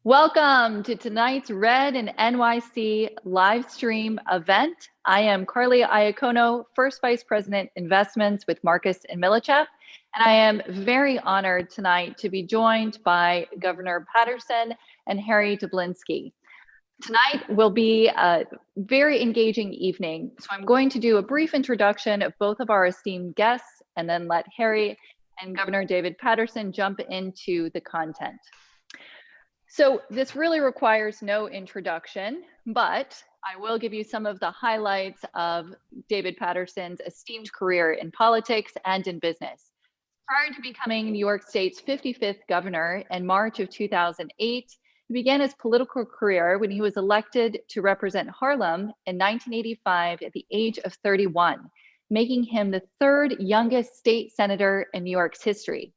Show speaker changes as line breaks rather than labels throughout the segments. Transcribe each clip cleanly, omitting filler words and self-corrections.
Welcome to tonight's Red and NYC live stream event. I am Carly Iacono, First Vice President Investments with Marcus and Millichap, and I am very honored tonight to be joined by Governor Paterson and Harry Dublinksy. Tonight will be a very engaging evening, so I'm going to do a brief introduction of both of our esteemed guests and then let Harry and Governor David Paterson jump into the content. So this really requires no introduction, but I will give you some of the highlights of David Paterson's esteemed career in politics and in business. Prior to becoming New York State's 55th governor in March of 2008, he began his political career when he was elected to represent Harlem in 1985 at the age of 31, making him the third youngest state senator in New York's history.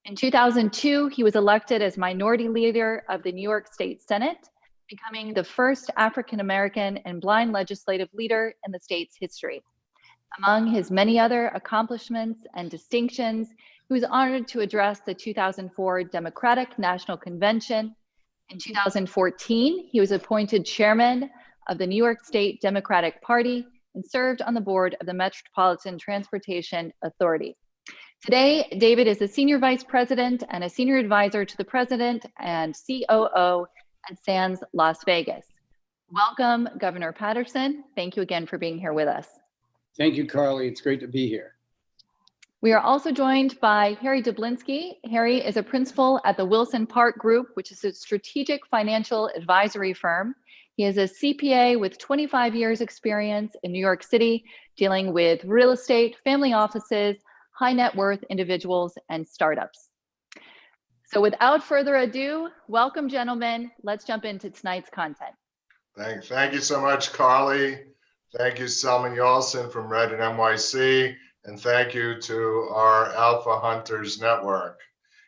In 2002, he was elected as minority leader of the New York State Senate, becoming the first African-American and blind legislative leader in the state's history. Among his many other accomplishments and distinctions, he was honored to address the 2004 Democratic National Convention. In 2014, he was appointed chairman of the New York State Democratic Party and served on the board of the Metropolitan Transportation Authority. Today, David is a senior vice president and a senior advisor to the president and COO at Sands Las Vegas. Welcome, Governor Paterson. Thank you again for being here with us.
Thank you, Carly. It's great to be here.
We are also joined by Harry Dublinksy. Harry is a principal at the Wilson Park Group, which is a strategic financial advisory firm. He is a CPA with 25 years experience in New York City, dealing with real estate, family offices, high net worth individuals, and startups. So without further ado, welcome, gentlemen. Let's jump into tonight's content.
Thank you so much, Carly. Thank you, Selman Yolson from Red and NYC, and thank you to our Alpha Hunters Network.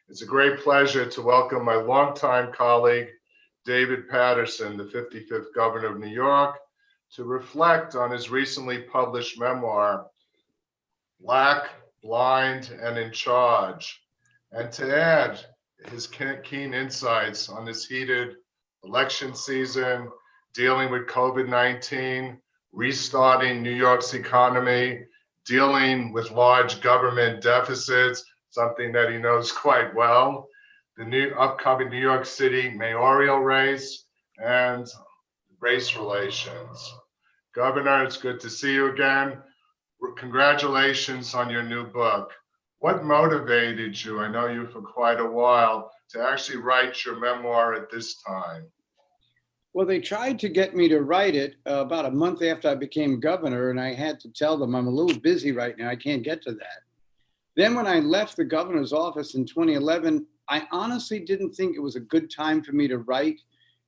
It's a great pleasure to welcome my longtime colleague, David Paterson, the 55th governor of New York, to reflect on his recently published memoir, Black, Blind, and in Charge, and to add his keen insights on this heated election season, dealing with COVID-19, restarting New York's economy, dealing with large government deficits, something that he knows quite well, the new upcoming New York City mayoral race, and race relations. Governor, it's good to see you again. Congratulations on your new book. What motivated you, I know you for quite a while, to actually write your memoir at this time?
Well, they tried to get me to write it about a month after I became governor, and I had to tell them I'm a little busy right now. I can't get to that. Then when I left the governor's office in 2011, I honestly didn't think it was a good time for me to write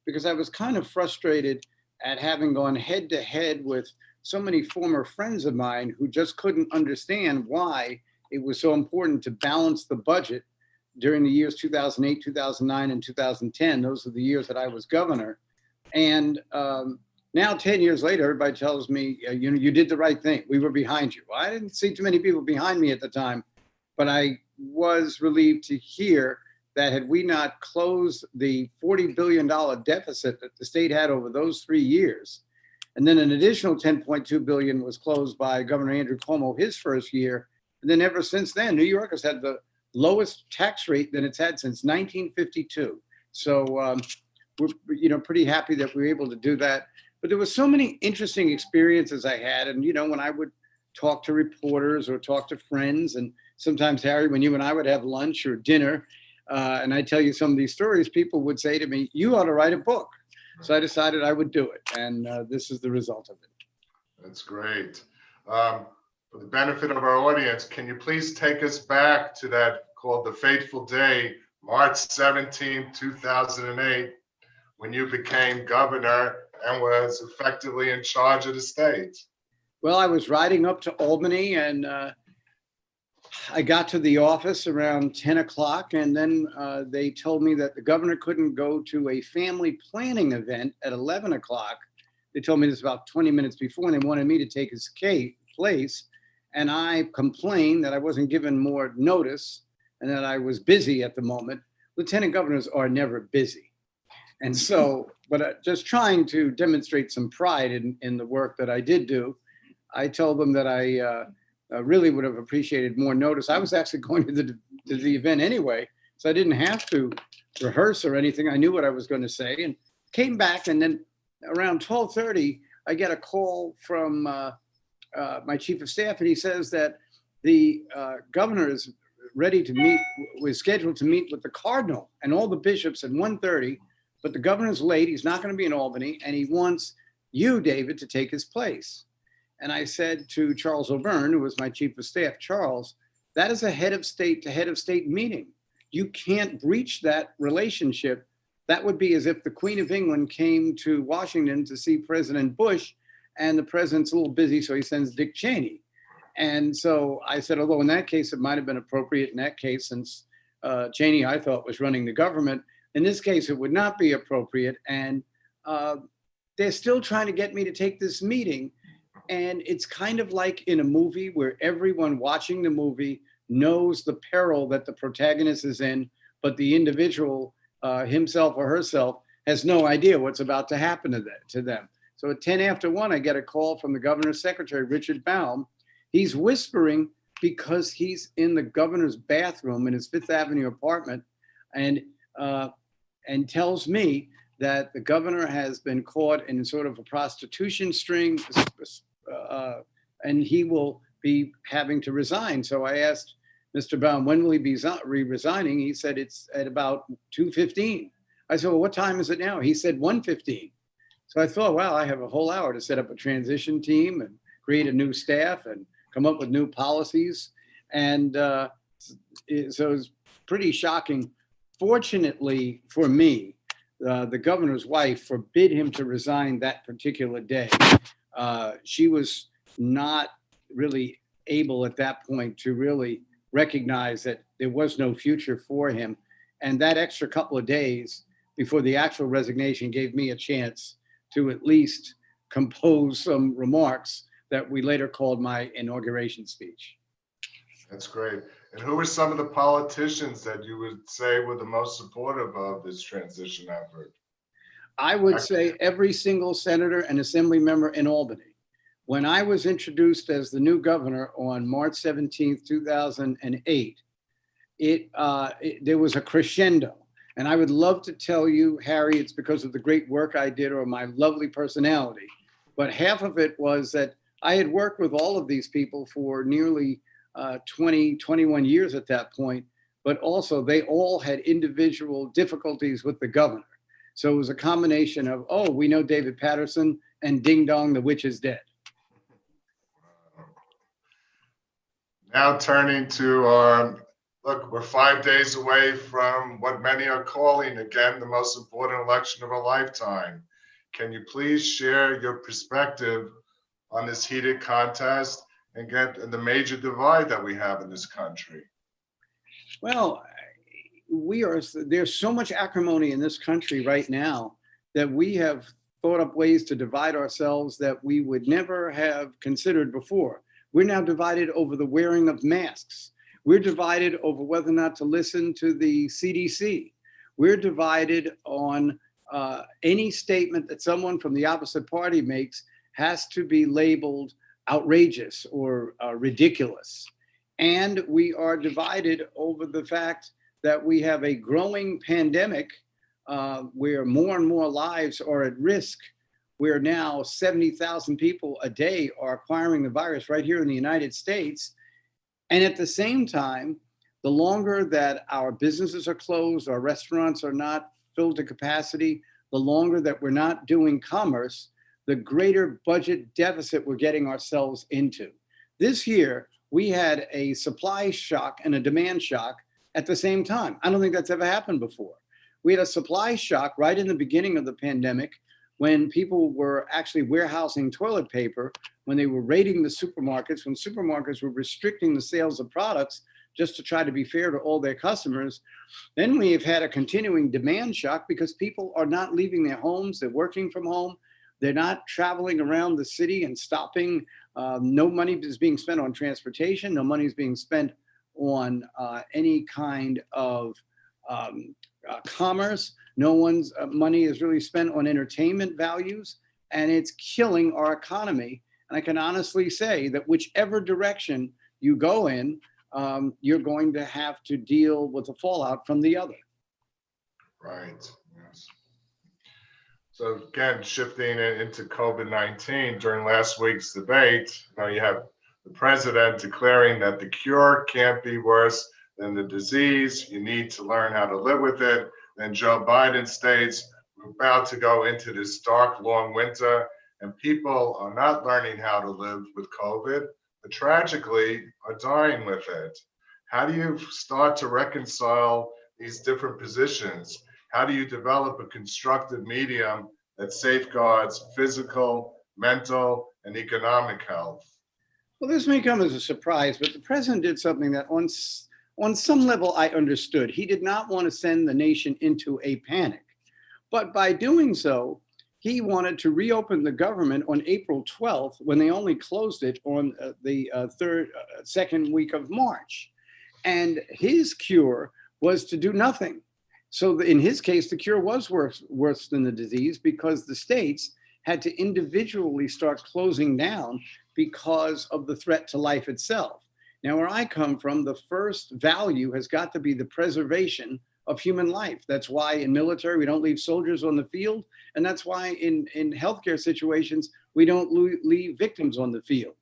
because I was kind of frustrated at having gone head to head with so many former friends of mine who just couldn't understand why it was so important to balance the budget during the years 2008, 2009, and 2010. Those are the years that I was governor. And now 10 years later, everybody tells me, you did the right thing. We were behind you. Well, I didn't see too many people behind me at the time, but I was relieved to hear that had we not closed the $40 billion deficit that the state had over those 3 years, and then an additional $10.2 billion was closed by Governor Andrew Cuomo his first year. And then ever since then, New York has had the lowest tax rate than it's had since 1952. So we're pretty happy that we were able to do that. But there were so many interesting experiences I had. And, when I would talk to reporters or talk to friends, and sometimes, Harry, when you and I would have lunch or dinner, and I tell you some of these stories, people would say to me, you ought to write a book. So I decided I would do it, and this is the result of it.
That's great. For the benefit of our audience, can you please take us back to that called the fateful day, March 17, 2008, when you became governor and was effectively in charge of the state?
Well, I was riding up to Albany, and I got to the office around 10 o'clock, and then they told me that the governor couldn't go to a family planning event at 11 o'clock. They told me this about 20 minutes before, and they wanted me to take his place. And I complained that I wasn't given more notice and that I was busy at the moment. Lieutenant governors are never busy. And so, but just trying to demonstrate some pride in the work that I did do, I told them that I really would have appreciated more notice. I was actually going to the event anyway, so I didn't have to rehearse or anything. I knew what I was going to say, and came back. And then around 12:30, I get a call from my chief of staff, and he says that the governor is ready to meet, was scheduled to meet with the cardinal and all the bishops at 1:30, but the governor's late. He's not going to be in Albany, and he wants you, David, to take his place. And I said to Charles O'Byrne, who was my chief of staff, Charles, that is a head of state to head of state meeting. You can't breach that relationship. That would be as if the Queen of England came to Washington to see President Bush, and the president's a little busy, so he sends Dick Cheney. And so I said, although in that case, it might have been appropriate in that case, since Cheney, I thought, was running the government. In this case, it would not be appropriate. And they're still trying to get me to take this meeting. And it's kind of like in a movie where everyone watching the movie knows the peril that the protagonist is in, but the individual himself or herself has no idea what's about to happen to them. So at 10 after 1, I get a call from the governor's secretary, Richard Baum. He's whispering because he's in the governor's bathroom in his Fifth Avenue apartment, and tells me that the governor has been caught in sort of a prostitution string, and he will be having to resign. So I asked Mr. Baum, when will he be resigning? He said it's at about 2:15. I said, well, what time is it now? He said 1:15. So I thought, wow, I have a whole hour to set up a transition team and create a new staff and come up with new policies. And so it was pretty shocking. Fortunately for me, the governor's wife forbid him to resign that particular day. She was not really able at that point to really recognize that there was no future for him. And that extra couple of days before the actual resignation gave me a chance to at least compose some remarks that we later called my inauguration speech.
That's great. And who were some of the politicians that you would say were the most supportive of this transition effort?
I would say every single senator and assembly member in Albany. When I was introduced as the new governor on March 17th, 2008, there was a crescendo. And I would love to tell you, Harry, it's because of the great work I did or my lovely personality. But half of it was that I had worked with all of these people for nearly 21 years at that point, but also they all had individual difficulties with the governor. So it was a combination of, oh, we know David Paterson, and ding dong, the witch is dead.
Now turning to our, look, we're 5 days away from what many are calling, again, the most important election of our lifetime. Can you please share your perspective on this heated contest and get the major divide that we have in this country?
Well, there's so much acrimony in this country right now that we have thought up ways to divide ourselves that we would never have considered before. We're now divided over the wearing of masks. We're divided over whether or not to listen to the CDC. We're divided on any statement that someone from the opposite party makes has to be labeled outrageous or ridiculous. And we are divided over the fact that we have a growing pandemic where more and more lives are at risk, where now 70,000 people a day are acquiring the virus right here in the United States. And at the same time, the longer that our businesses are closed, our restaurants are not filled to capacity, the longer that we're not doing commerce, the greater budget deficit we're getting ourselves into. This year, we had a supply shock and a demand shock at the same time. I don't think that's ever happened before. We had a supply shock right in the beginning of the pandemic when people were actually warehousing toilet paper, when they were raiding the supermarkets, when supermarkets were restricting the sales of products just to try to be fair to all their customers. Then we've had a continuing demand shock because people are not leaving their homes, they're working from home, they're not traveling around the city and stopping. No money is being spent on transportation, no money is being spent on any kind of commerce. No one's money is really spent on entertainment values, and it's killing our economy. And I can honestly say that whichever direction you go in, you're going to have to deal with the fallout from the other.
Right. Yes. So again, shifting it into COVID-19, during last week's debate, you have the president declaring that the cure can't be worse than the disease. You need to learn how to live with it. Then Joe Biden states, we're about to go into this dark, long winter, and people are not learning how to live with COVID, but tragically are dying with it. How do you start to reconcile these different positions? How do you develop a constructive medium that safeguards physical, mental, and economic health?
Well, this may come as a surprise, but the president did something that on some level I understood. He did not want to send the nation into a panic. But by doing so, he wanted to reopen the government on April 12th when they only closed it on the second week of March. And his cure was to do nothing. So in his case, the cure was worse than the disease because the states had to individually start closing down because of the threat to life itself. Now, where I come from, the first value has got to be the preservation of human life. That's why in military, we don't leave soldiers on the field. And that's why in healthcare situations, we don't leave victims on the field.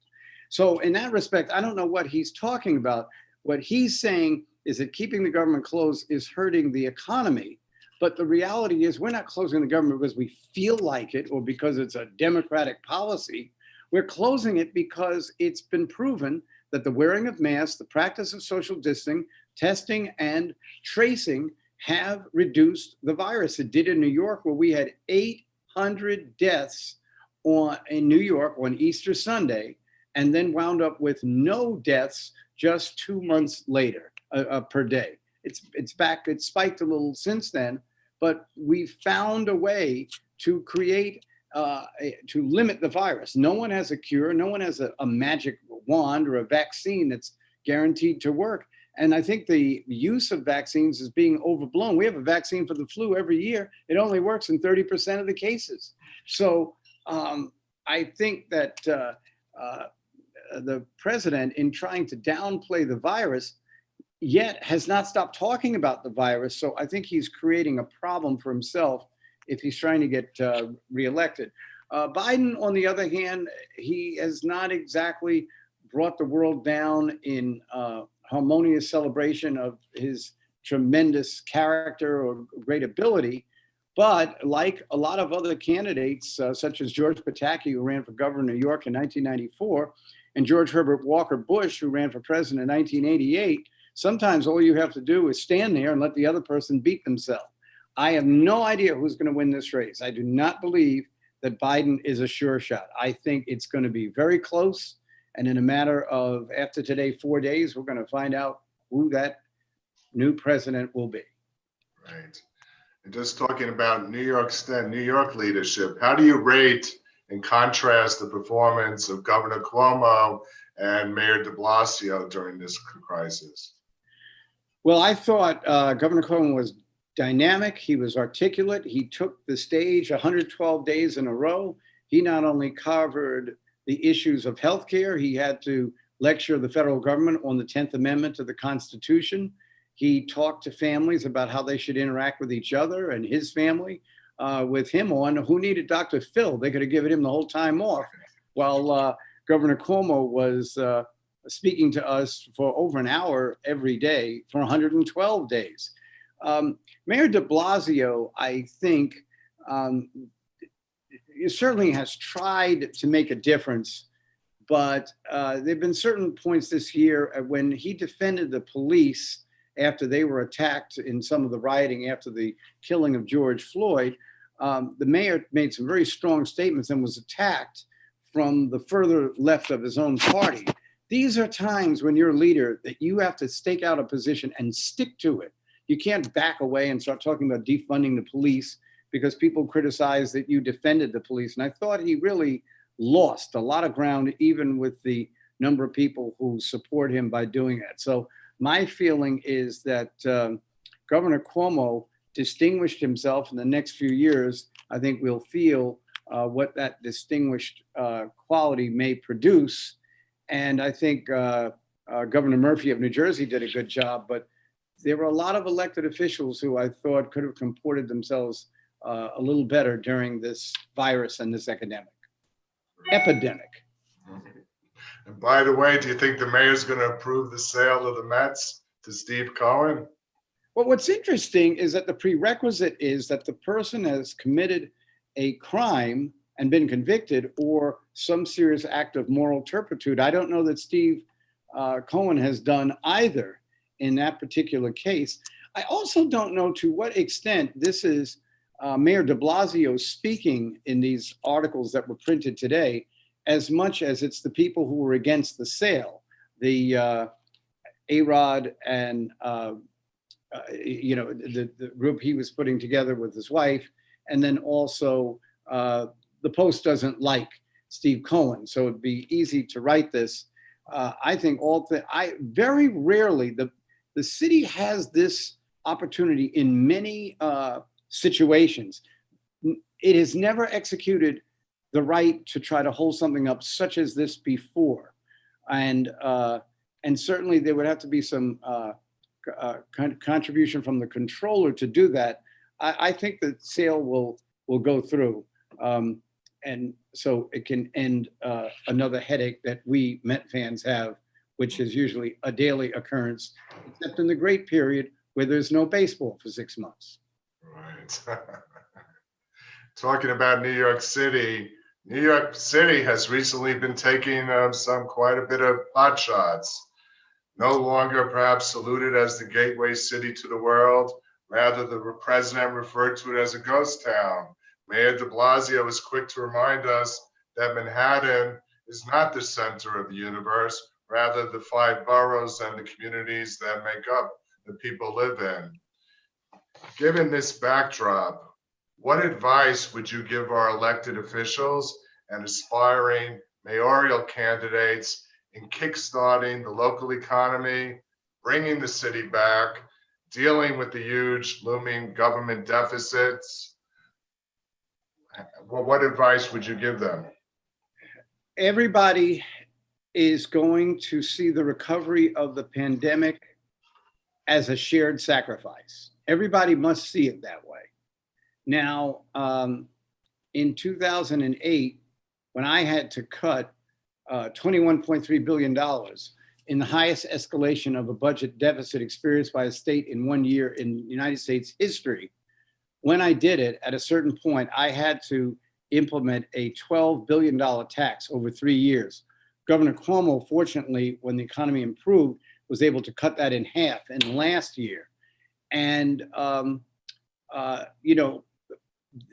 So in that respect, I don't know what he's talking about. What he's saying is that keeping the government closed is hurting the economy. But the reality is we're not closing the government because we feel like it or because it's a democratic policy. We're closing it because it's been proven that the wearing of masks, the practice of social distancing, testing, and tracing have reduced the virus. It did in New York, where we had 800 deaths in New York on Easter Sunday, and then wound up with no deaths just 2 months later per day. It's back. It's spiked a little since then, but we found a way to create to limit the virus. No one has a cure. No one has a magic wand or a vaccine that's guaranteed to work. And I think the use of vaccines is being overblown. We have a vaccine for the flu every year. It only works in 30% of the cases. So I think that the president, in trying to downplay the virus, yet has not stopped talking about the virus. So I think he's creating a problem for himself if he's trying to get reelected. Biden, on the other hand, he has not exactly brought the world down in harmonious celebration of his tremendous character or great ability. But like a lot of other candidates, such as George Pataki, who ran for governor of New York in 1994, and George Herbert Walker Bush, who ran for president in 1988, sometimes all you have to do is stand there and let the other person beat themselves. I have no idea who's going to win this race. I do not believe that Biden is a sure shot. I think it's going to be very close. And in a matter of, after today, 4 days, we're going to find out who that new president will be.
Right. And just talking about New York State, New York leadership, how do you rate and contrast the performance of Governor Cuomo and Mayor de Blasio during this crisis?
Well, I thought Governor Cuomo was dynamic. He was articulate. He took the stage 112 days in a row. He not only covered the issues of healthcare, he had to lecture the federal government on the 10th Amendment to the Constitution. He talked to families about how they should interact with each other and his family. With him on, who needed Dr. Phil? They could have given him the whole time off. While Governor Cuomo was speaking to us for over an hour every day for 112 days. Mayor de Blasio, I think, certainly has tried to make a difference, but there have been certain points this year when he defended the police after they were attacked in some of the rioting after the killing of George Floyd. The mayor made some very strong statements and was attacked from the further left of his own party. These are times when you're a leader that you have to stake out a position and stick to it. You can't back away and start talking about defunding the police because people criticize that you defended the police. And I thought he really lost a lot of ground, even with the number of people who support him by doing that. So my feeling is that Governor Cuomo distinguished himself in the next few years, I think we'll feel what that distinguished quality may produce. And I think Governor Murphy of New Jersey did a good job, but there were a lot of elected officials who I thought could have comported themselves a little better during this virus and this epidemic.
And by the way, do you think the mayor's going to approve the sale of the Mets to Steve Cohen?
Well, what's interesting is that the prerequisite is that the person has committed a crime and been convicted or some serious act of moral turpitude. I don't know that Steve Cohen has done either in that particular case. I also don't know to what extent this is Mayor de Blasio speaking in these articles that were printed today, as much as it's the people who were against the sale, the A-Rod and the group he was putting together with his wife, and then also the Post doesn't like Steve Cohen, so it'd be easy to write this. I think very rarely the city has this opportunity in many situations. It has never executed the right to try to hold something up such as this before, and certainly there would have to be some contribution from the controller to do that. I think the sale will go through, and so it can end another headache that we Met fans have, which is usually a daily occurrence, except in the great period where there's no baseball for 6 months.
Right. Talking about New York City has recently been taking quite a bit of pot shots. No longer perhaps saluted as the gateway city to the world. Rather, the president referred to it as a ghost town. Mayor de Blasio is quick to remind us that Manhattan is not the center of the universe, rather the 5 boroughs and the communities that make up the people live in. Given this backdrop, what advice would you give our elected officials and aspiring mayoral candidates in kickstarting the local economy, bringing the city back, dealing with the huge looming government deficits? Well, what advice would you give them?
Everybody is going to see the recovery of the pandemic as a shared sacrifice. Everybody must see it that way. Now, in 2008, when I had to cut $21.3 billion in the highest escalation of a budget deficit experienced by a state in 1 year in United States history, when I did it, at a certain point, I had to implement a $12 billion tax over 3 years. Governor Cuomo, fortunately, when the economy improved, was able to cut that in half in last year. And,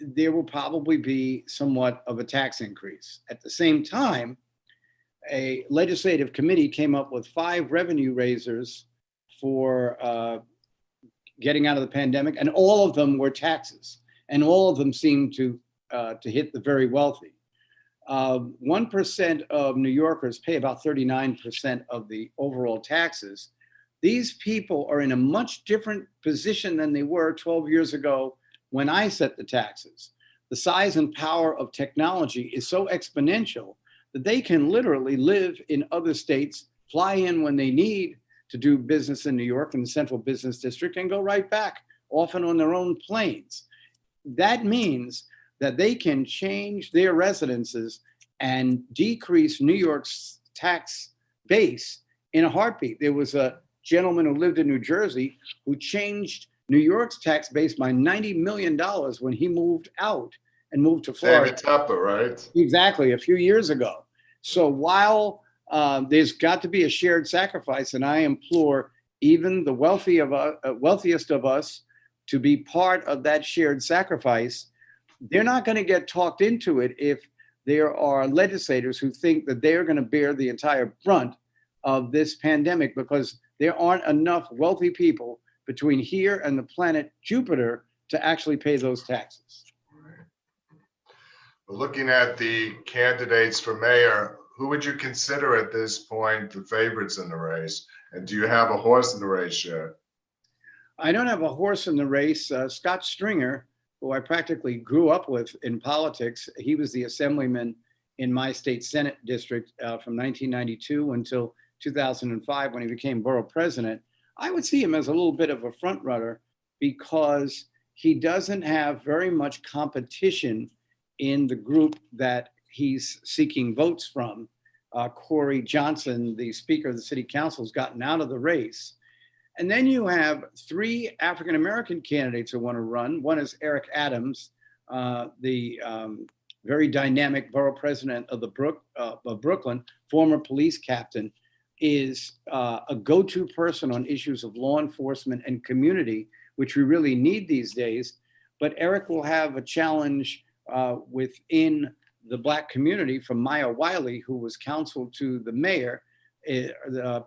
there will probably be somewhat of a tax increase. At the same time, a legislative committee came up with 5 revenue raisers for getting out of the pandemic, and all of them were taxes, and all of them seemed to hit the very wealthy. 1% of New Yorkers pay about 39% of the overall taxes. These people are in a much different position than they were 12 years ago when I set the taxes. The size and power of technology is so exponential that they can literally live in other states, fly in when they need to do business in New York in the Central Business District, and go right back, often on their own planes. That means that they can change their residences and decrease New York's tax base in a heartbeat. There was a gentleman who lived in New Jersey who changed New York's tax base by $90 million when he moved out and moved to Florida.
David Tepper, right?
Exactly, a few years ago. So while there's got to be a shared sacrifice, and I implore even the wealthiest of us to be part of that shared sacrifice, they're not going to get talked into it if there are legislators who think that they're going to bear the entire brunt of this pandemic, because there aren't enough wealthy people between here and the planet Jupiter to actually pay those taxes.
Well, looking at the candidates for mayor, who would you consider at this point the favorites in the race? And do you have a horse in the race yet?
I don't have a horse in the race. Scott Stringer, who I practically grew up with in politics, he was the assemblyman in my state Senate district from 1992 until 2005 when he became borough president. I would see him as a little bit of a front runner because he doesn't have very much competition in the group that he's seeking votes from. Corey Johnson, the Speaker of the City Council, has gotten out of the race. And then you have three African-American candidates who want to run. One is Eric Adams, the very dynamic borough president of Brooklyn, former police captain, is a go-to person on issues of law enforcement and community, which we really need these days. But Eric will have a challenge within the Black community from Maya Wiley, who was counsel to the mayor,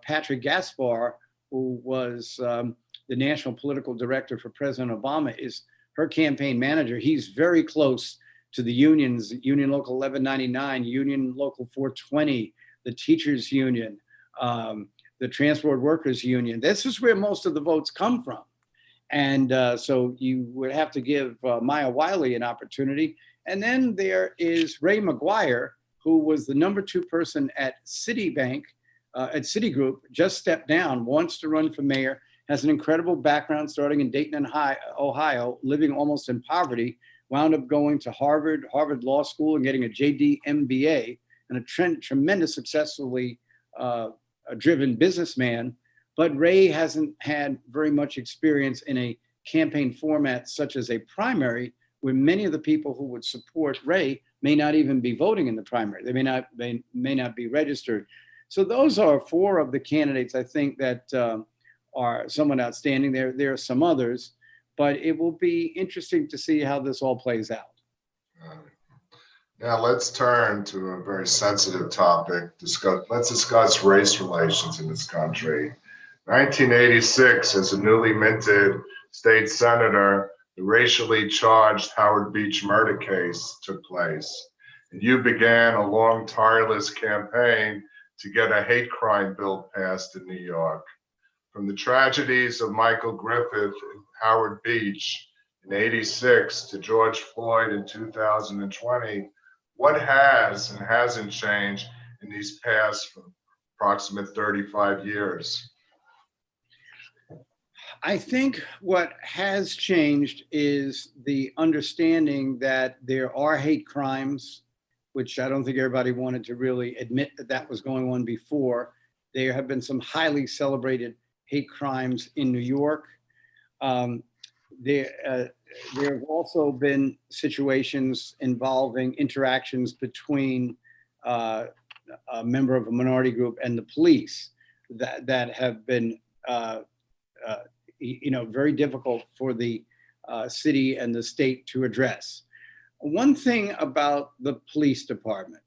Patrick Gaspar, who was the national political director for President Obama, is her campaign manager. He's very close to the unions, Union Local 1199, Union Local 420, the Teachers Union, the Transport Workers Union. This is where most of the votes come from. And so you would have to give Maya Wiley an opportunity. And then there is Ray McGuire, who was the number 2 person at Citibank, at Citigroup, just stepped down, wants to run for mayor, has an incredible background starting in Dayton, Ohio, living almost in poverty, wound up going to Harvard Law School and getting a JD MBA, and a tremendous successfully driven businessman. But Ray hasn't had very much experience in a campaign format such as a primary, where many of the people who would support Ray may not even be voting in the primary. They may not be registered. So those are 4 of the candidates I think that are somewhat outstanding. There are some others, but it will be interesting to see how this all plays out.
Now let's turn to a very sensitive topic. Let's discuss race relations in this country. 1986, as a newly minted state senator, the racially charged Howard Beach murder case took place. And you began a long, tireless campaign to get a hate crime bill passed in New York. From the tragedies of Michael Griffith and Howard Beach in '86 to George Floyd in 2020, what has and hasn't changed in these past approximate 35 years?
I think what has changed is the understanding that there are hate crimes, which I don't think everybody wanted to really admit that was going on before. There have been some highly celebrated hate crimes in New York. There have also been situations involving interactions between a member of a minority group and the police that have been very difficult for the city and the state to address. One thing about the police department,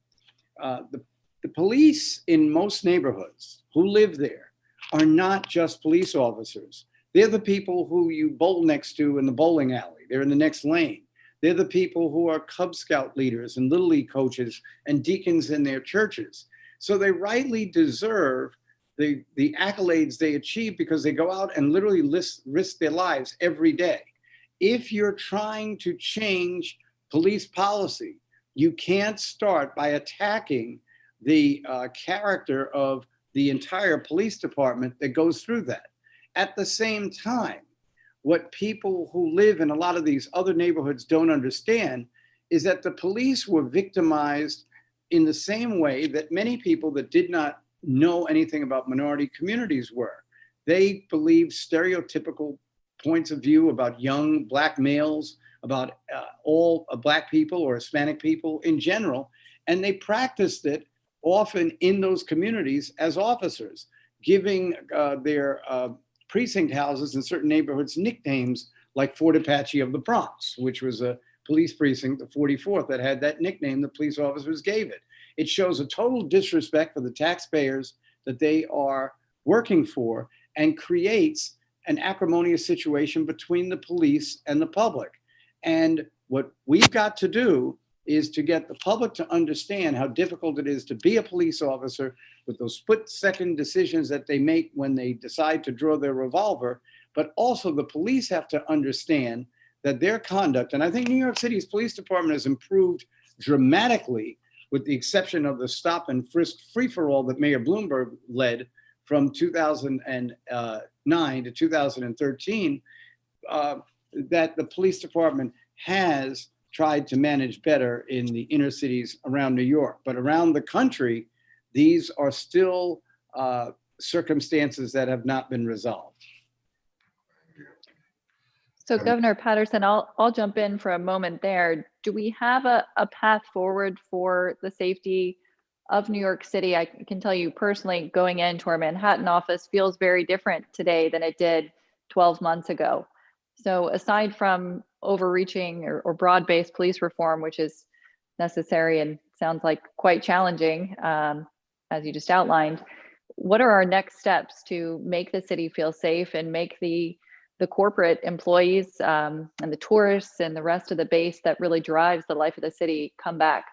the police in most neighborhoods who live there are not just police officers. They're the people who you bowl next to in the bowling alley. They're in the next lane. They're the people who are Cub Scout leaders and Little League coaches and deacons in their churches. So they rightly deserve the accolades they achieve because they go out and literally risk their lives every day. If you're trying to change police policy, you can't start by attacking the character of the entire police department that goes through that. At the same time, what people who live in a lot of these other neighborhoods don't understand is that the police were victimized in the same way that many people that did not know anything about minority communities were. They believed stereotypical points of view about young Black males, about all Black people or Hispanic people in general, and they practiced it often in those communities as officers, giving their precinct houses in certain neighborhoods nicknames like Fort Apache of the Bronx, which was a police precinct, the 44th, that had that nickname. The police officers gave it. It shows a total disrespect for the taxpayers that they are working for and creates an acrimonious situation between the police and the public. And what we've got to do is to get the public to understand how difficult it is to be a police officer with those split-second decisions that they make when they decide to draw their revolver, but also the police have to understand that their conduct, and I think New York City's police department has improved dramatically, with the exception of the stop and frisk free-for-all that Mayor Bloomberg led from 2009 to 2013, that the police department has tried to manage better in the inner cities around New York. But around the country, these are still circumstances that have not been resolved.
So Governor Paterson, I'll jump in for a moment there. Do we have a path forward for the safety of New York City? I can tell you personally, going into our Manhattan office feels very different today than it did 12 months ago. So aside from overreaching or broad-based police reform, which is necessary and sounds like quite challenging, as you just outlined, what are our next steps to make the city feel safe and make the corporate employees and the tourists and the rest of the base that really drives the life of the city come back?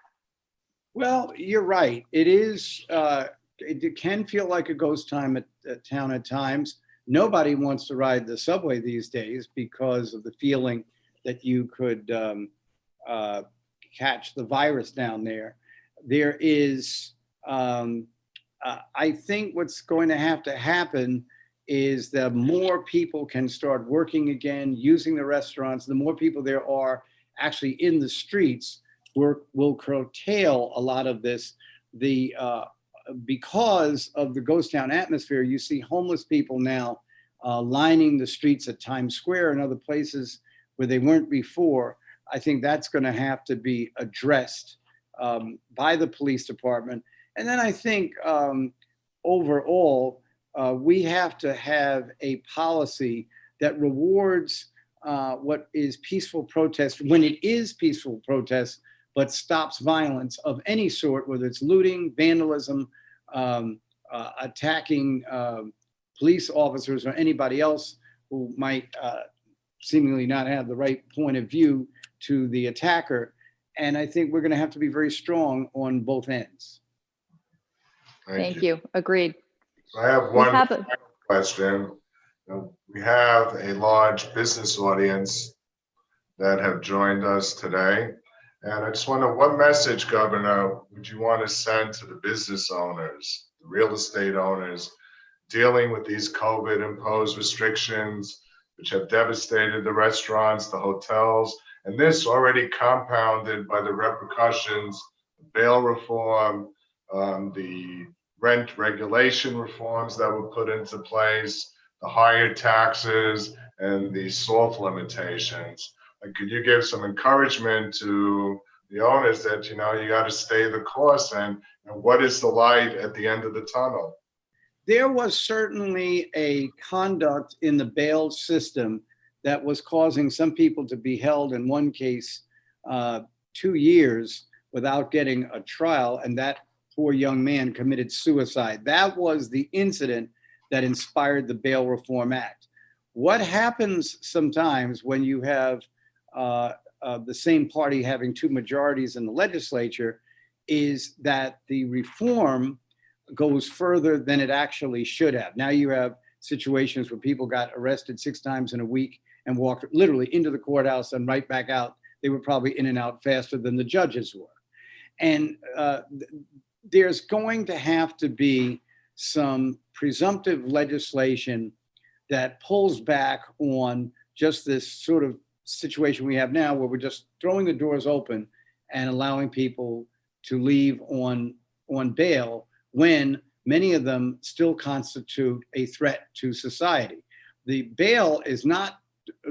Well, you're right. It is, it can feel like a ghost town at times. Nobody wants to ride the subway these days because of the feeling that you could catch the virus down there. There is, I think what's going to happen is that more people can start working again, using the restaurants. The more people there are actually in the streets will curtail a lot of this. Because of the ghost town atmosphere, you see homeless people now lining the streets at Times Square and other places where they weren't before. I think that's going to have to be addressed by the police department. And then I think overall, we have to have a policy that rewards what is peaceful protest when it is peaceful protest, but stops violence of any sort, whether it's looting, vandalism, attacking police officers or anybody else who might seemingly not have the right point of view to the attacker. And I think we're going to have to be very strong on both ends.
Thank you. Agreed.
I have one question. We have a large business audience that have joined us today. And I just wonder, what message, Governor, would you want to send to the business owners, the real estate owners, dealing with these COVID-imposed restrictions, which have devastated the restaurants, the hotels, and this already compounded by the repercussions of bail reform, the rent regulation reforms that were put into place, the higher taxes, and the SALT limitations. Like, could you give some encouragement to the owners that, you got to stay the course, and what is the light at the end of the tunnel?
There was certainly a conduct in the bail system that was causing some people to be held, in one case, 2 years without getting a trial, and that poor young man committed suicide. That was the incident that inspired the Bail Reform Act. What happens sometimes when you have the same party having two majorities in the legislature is that the reform goes further than it actually should have. Now you have situations where people got arrested 6 times in a week and walked literally into the courthouse and right back out. They were probably in and out faster than the judges were. And there's going to have to be some presumptive legislation that pulls back on just this sort of situation we have now, where we're just throwing the doors open and allowing people to leave on bail when many of them still constitute a threat to society. The bail is not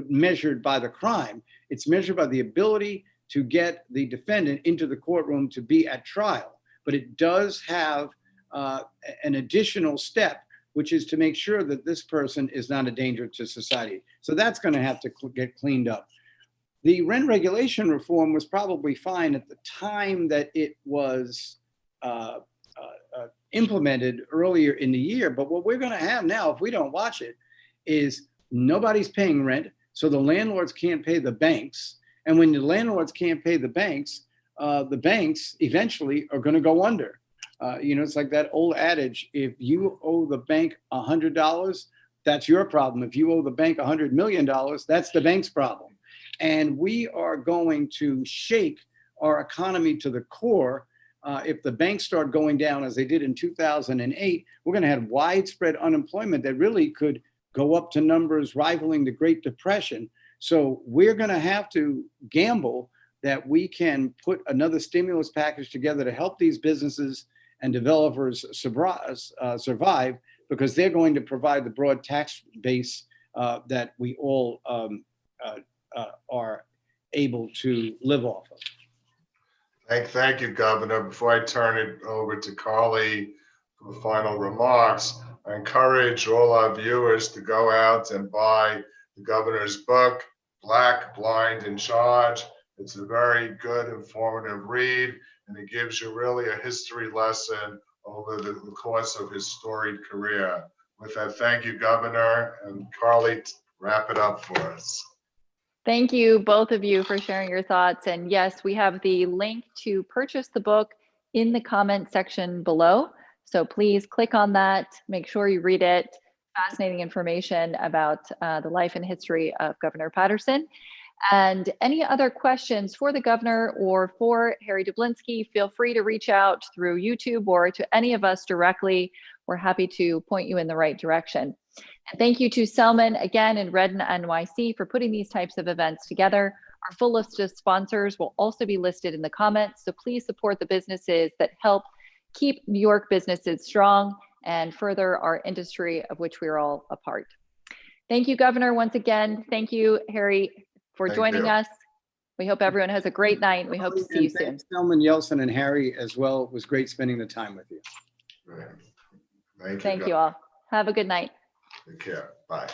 measured by the crime. It's measured by the ability to get the defendant into the courtroom to be at trial. But it does have an additional step, which is to make sure that this person is not a danger to society. So that's going to have to get cleaned up. The rent regulation reform was probably fine at the time that it was implemented earlier in the year. But what we're going to have now, if we don't watch it, is nobody's paying rent. So the landlords can't pay the banks. And when the landlords can't pay the banks eventually are going to go under. It's like that old adage: if you owe the bank $100, that's your problem. If you owe the bank $100 million, that's the bank's problem. And we are going to shake our economy to the core. If the banks start going down as they did in 2008, we're going to have widespread unemployment that really could go up to numbers rivaling the Great Depression. So we're going to have to gamble that we can put another stimulus package together to help these businesses and developers survive, because they're going to provide the broad tax base that we all are able to live off of.
Thank you, Governor. Before I turn it over to Carly for final remarks, I encourage all our viewers to go out and buy the governor's book, Black, Blind, in Charge. It's a very good, informative read, and it gives you really a history lesson over the course of his storied career. With that, thank you, Governor. And Carly, wrap it up for us.
Thank you, both of you, for sharing your thoughts. And yes, we have the link to purchase the book in the comment section below. So please click on that, make sure you read it. Fascinating information about the life and history of Governor Paterson. And any other questions for the governor or for Harry Dublinksy, feel free to reach out through YouTube or to any of us directly. We're happy to point you in the right direction. And thank you to Selman again and Redden NYC for putting these types of events together. Our full list of sponsors will also be listed in the comments. So please support the businesses that help keep New York businesses strong and further our industry of which we are all a part. Thank you, Governor, once again. Thank you, Harry, for joining us. We hope everyone has a great night. We hope to see you soon.
Selman, Yeltsin, and Harry as well. It was great spending the time with you.
Thank you.
Thank you all. Have a good night.
Take care. Bye.